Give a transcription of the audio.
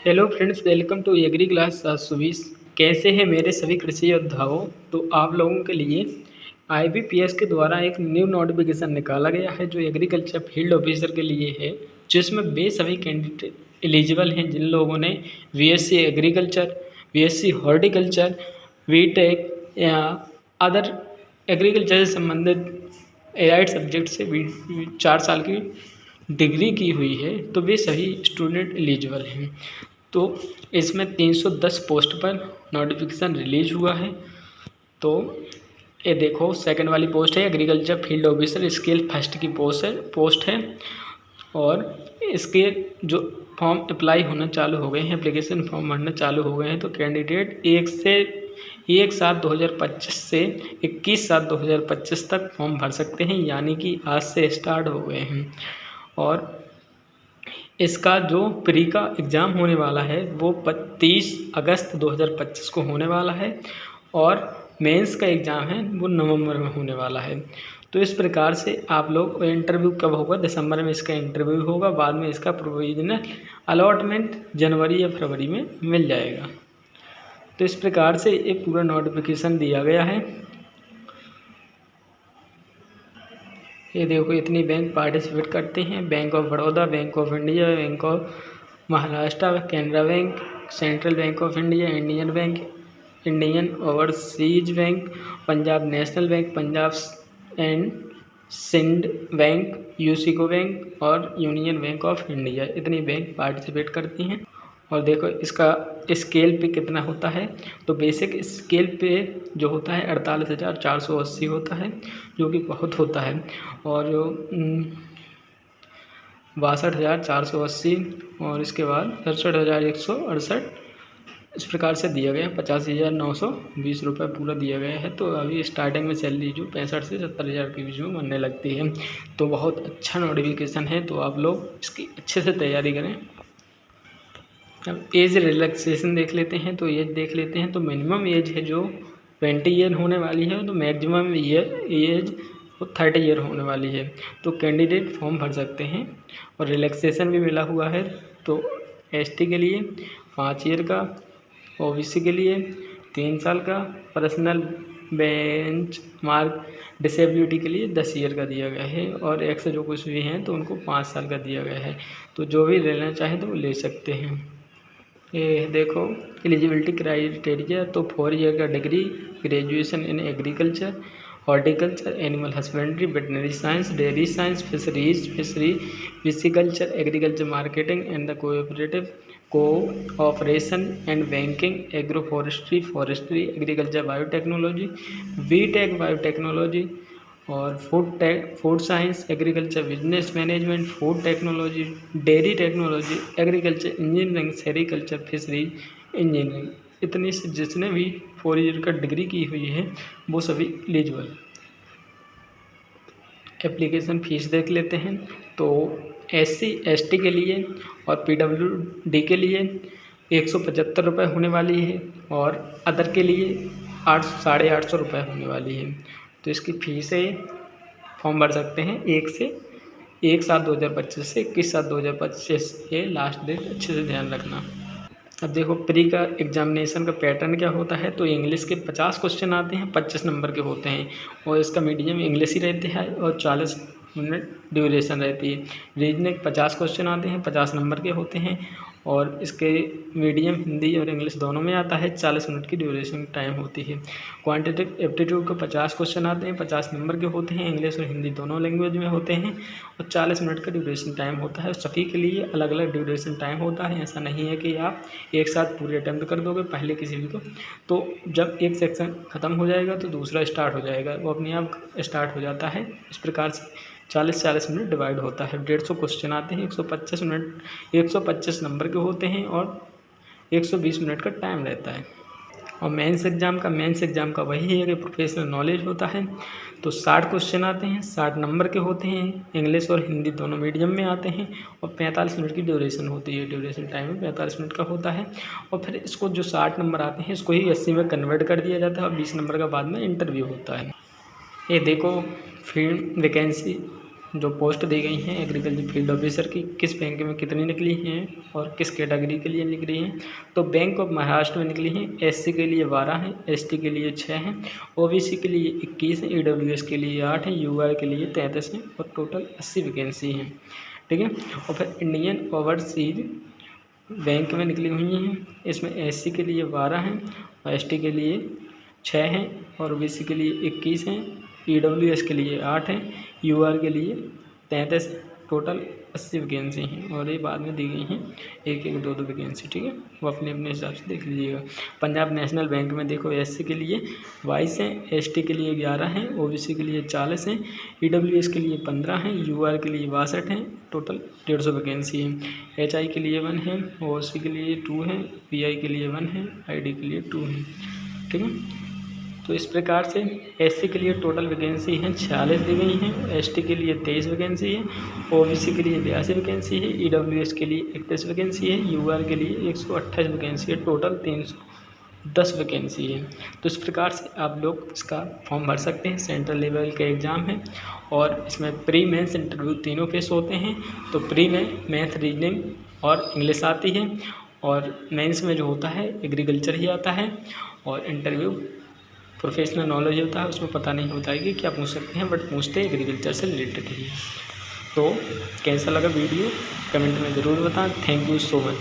Hello friends, welcome to agri class 720। कैसे हैं मेरे सभी कृषि योद्धाओं। तो आप लोगों के लिए आईबीपीएस के द्वारा एक न्यू नोटिफिकेशन निकाला गया है जो एग्रीकल्चर फील्ड ऑफिसर के लिए है, जिसमें वे सभी कैंडिडेट एलिजिबल हैं जिन लोगों ने BSc agriculture, BSc horticulture, BTech या अदर एग्रीकल्चर से संबंधित एलाइड सब्जेक्ट से 4 साल की डिग्री की हुई है, तो वे सभी स्टूडेंट एलिजिबल हैं। तो इसमें 310 पोस्ट पर नोटिफिकेशन रिलीज हुआ है। तो ये देखो, सेकंड वाली पोस्ट है agriculture field officer, scale first की पोस्ट है। और इसके जो फॉर्म अप्लाई होना चालू हो गए हैं, एप्लीकेशन फॉर्म भरना चालू हो गए हैं। तो कैंडिडेट 1/7/2025 से 21/7/2025 तक फॉर्म भर सकते हैं, यानी कि आज से स्टार्ट हो गए हैं। और इसका जो प्री का एग्ज़ाम होने वाला है वो 30 अगस्त 2025 को होने वाला है, और मेंस का एग्ज़ाम है वो नवंबर में होने वाला है। तो इस प्रकार से आप लोग, इंटरव्यू कब होगा? दिसंबर में इसका इंटरव्यू होगा, बाद में इसका प्रोविजनल अलॉटमेंट जनवरी या फरवरी में मिल जाएगा। तो इस प्रकार से ये पूरा नोटिफिकेशन दिया गया है। ये देखो, इतनी बैंक पार्टिसिपेट करते हैं: bank of Baroda, bank of India, bank of Maharashtra, Canara bank, central bank of India, Indian bank, Indian overseas bank, Punjab national bank, Punjab and Sindh bank, UCO bank और यूनियन बैंक ऑफ इंडिया। इतनी बैंक पार्टिसिपेट करती हैं। और देखो इसका scale पे कितना होता है। तो बेसिक स्केल पे जो होता है 48,480 होता है, जो कि बहुत होता है। और जो 62,480 और इसके बाद 67,168 इस प्रकार से दिया गया है। 85,920 रुपये पूरा दिया गया है। तो अभी स्टार्टिंग में सैलरी जो 65 से 70,000 के बीच में बनने लगती है। तो बहुत अच्छा नोटिफिकेशन है, तो आप लोग इसकी अच्छे से तैयारी करें। अब एज रिलैक्सेशन देख लेते हैं। तो एज देख लेते हैं। तो मिनिमम एज है जो 20 ईयर होने वाली है, तो मैक्सिमम एज वो 30 ईयर होने वाली है। तो कैंडिडेट फॉर्म भर सकते हैं। और रिलैक्सेशन भी मिला हुआ है। तो एसटी के लिए 5 ईयर का, ओबीसी के लिए 3 साल का, पर्सनल बेंच मार्क डिसेबिलिटी के लिए 10 ईयर का दिया गया है, और एक्स जो कुछ भी हैं तो उनको 5 साल का दिया गया है। तो जो भी लेना चाहें तो वो ले सकते हैं। ये देखो एलिजिबिलिटी क्राइटेरिया। तो 4 ईयर का degree, graduation in agriculture, horticulture, animal husbandry, veterinary science, dairy science, fishery, pisciculture, agriculture marketing and the cooperation and banking, agro forestry, agriculture biotechnology, B Tech biotechnology, और food science, agriculture business management, food technology, dairy technology, agriculture engineering, sericulture, fishery engineering. इतनी से जिसने भी 4 year का degree की हुई है वो सभी एलिजिबल। एप्लीकेशन फ़ीस देख लेते हैं। तो SC ST के लिए और PWD के लिए 175 रुपये होने वाली है, और अदर के लिए 850 रुपये होने वाली है। तो इसकी फ़ीस है, फॉर्म भर सकते हैं 1/7/2025 से 21/7/2025 ये लास्ट डेट। अच्छे से ध्यान रखना। अब देखो प्री का एग्जामिनेशन का पैटर्न क्या होता है। तो इंग्लिश के 50 क्वेश्चन आते हैं, 25 नंबर के होते हैं, और इसका मीडियम इंग्लिश ही रहती है, और 40 मिनट ड्यूरेशन रहती है। रीजनिंग 50 क्वेश्चन आते हैं, 50 नंबर के होते हैं, और इसके मीडियम हिंदी और इंग्लिश दोनों में आता है, 40 मिनट की ड्यूरेशन टाइम होती है। क्वांटिटेटिव एप्टीट्यूड के 50 क्वेश्चन आते हैं, 50 नंबर के होते हैं, इंग्लिश और हिंदी दोनों लैंग्वेज में होते हैं, और 40 मिनट का ड्यूरेशन टाइम होता है। सभी के लिए अलग अलग ड्यूरेशन टाइम होता है। ऐसा नहीं है कि आप एक साथ पूरे अटैम्प्ट कर दोगे पहले किसी भी को। तो जब एक सेक्शन ख़त्म हो जाएगा तो दूसरा स्टार्ट हो जाएगा, वो अपने आप स्टार्ट हो जाता है। इस प्रकार से 40-40 मिनट डिवाइड होता है। 150 क्वेश्चन आते हैं, 125 नंबर के होते हैं, और 120 मिनट का टाइम रहता है। और मेंस एग्ज़ाम का वही है कि प्रोफेशनल नॉलेज होता है। तो 60 क्वेश्चन आते हैं, 60 नंबर के होते हैं, इंग्लिश और हिंदी दोनों मीडियम में आते हैं, और 45 मिनट की ड्यूरेशन होती है। ड्यूरेशन टाइम में 45 मिनट का होता है। और फिर इसको जो 60 नंबर आते हैं इसको ही 80 में कन्वर्ट कर दिया जाता है, और 20 नंबर का बाद में इंटरव्यू होता है। ये देखो फील्ड वैकेंसी जो पोस्ट दी गई हैं एग्रीकल्चर फील्ड ऑफिसर की, किस बैंक में कितनी निकली हैं और किस कैटेगरी के लिए निकली हैं। तो बैंक ऑफ महाराष्ट्र में निकली हैं, एससी के लिए 12 हैं, एसटी के लिए 6 हैं, ओबीसी के लिए 21 हैं, ईडब्ल्यूएस के लिए 8 हैं, यूआर के लिए 33 हैं और टोटल 80 वैकेंसी हैं। ठीक है। और फिर इंडियन ओवरसीज बैंक में निकली हुई हैं, इसमें एससी के लिए 12 हैं और एसटी के लिए 6 हैं और ओबीसी के लिए 21 हैं, ईडब्ल्यूएस के लिए 8 हैं, यूआर के लिए 33, टोटल 80 वैकेंसी हैं और ये बाद में दी गई हैं 1-1, 2-2 वैकेंसी। ठीक है, वो अपने अपने हिसाब से देख लीजिएगा। पंजाब नेशनल बैंक में देखो एससी के लिए 22 हैं, एसटी के लिए 11 हैं, ओबीसी के लिए 40 हैं, ईडब्ल्यूएस के लिए 15 हैं, यूआर के लिए 62 हैं, टोटल 150 वैकेंसी है। एचआई के लिए 1 है, ओसी के लिए 2 हैं, पीआई के लिए 1 है, आईडी के लिए 2 हैं। ठीक है, तो इस प्रकार से एससी के लिए टोटल वैकेंसी हैं 46 दी गई हैं, एसटी के लिए 23 वैकेंसी है, ओबीसी के लिए 82 वैकेंसी है, ईडब्ल्यूएस के लिए 31 वैकेंसी है, यूआर के लिए 128 वैकेंसी है, टोटल 310 वैकेंसी है। तो इस प्रकार से आप लोग इसका फॉर्म भर सकते हैं। सेंट्रल लेवल का एग्ज़ाम है और इसमें प्री मेंस इंटरव्यू तीनों फेस होते हैं। तो प्री में मैथ, रीजनिंग और इंग्लिश आती है और मेंस में जो होता है एग्रीकल्चर ही आता है और इंटरव्यू प्रोफेशनल नॉलेज होता है, उसमें पता नहीं होता है कि क्या पूछ सकते हैं, बट पूछते हैं एग्रीकल्चर से रिलेटेड ही। तो कैसा लगा वीडियो कमेंट में ज़रूर बताएं। Thank you so much.